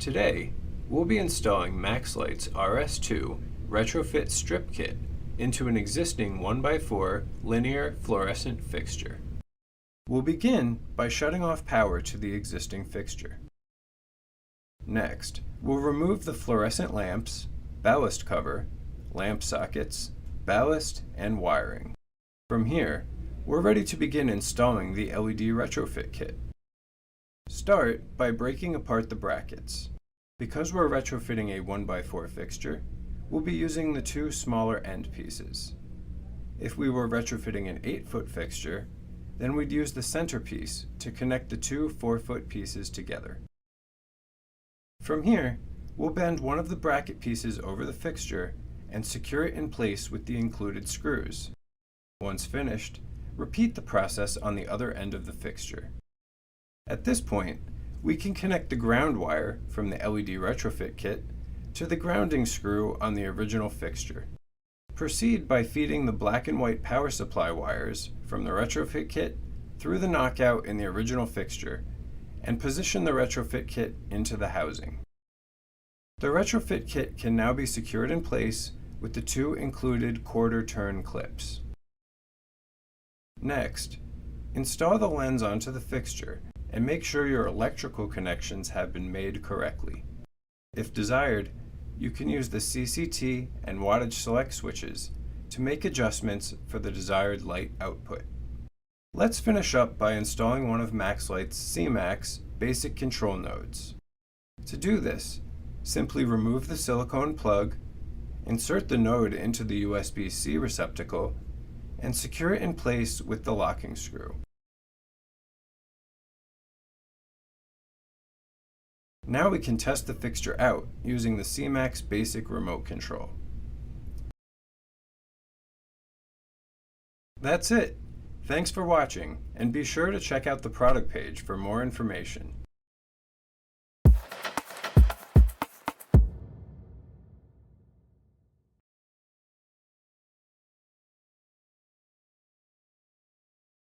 Today, we'll be installing MaxLite's RS2 Retrofit strip kit into an existing 1x4 linear fluorescent fixture. We'll begin by shutting off power to the existing fixture. Next, we'll remove the fluorescent lamps, ballast cover, lamp sockets, ballast, and wiring. From here, we're ready to begin installing the LED retrofit kit. Start by breaking apart the brackets. Because we're retrofitting a 1x4 fixture, we'll be using the two smaller end pieces. If we were retrofitting an 8-foot fixture, then we'd use the centerpiece to connect the two 4-foot pieces together. From here, we'll bend one of the bracket pieces over the fixture and secure it in place with the included screws. Once finished, repeat the process on the other end of the fixture. At this point, we can connect the ground wire from the LED retrofit kit to the grounding screw on the original fixture. Proceed by feeding the black and white power supply wires from the retrofit kit through the knockout in the original fixture and position the retrofit kit into the housing. The retrofit kit can now be secured in place with the two included quarter turn clips. Next, install the lens onto the fixture and make sure your electrical connections have been made correctly. If desired, you can use the CCT and wattage select switches to make adjustments for the desired light output. Let's finish up by installing one of MaxLite's CMax basic control nodes. To do this, simply remove the silicone plug, insert the node into the USB-C receptacle, and secure it in place with the locking screw. Now we can test the fixture out using the CMax basic remote control. That's it! Thanks for watching, and be sure to check out the product page for more information.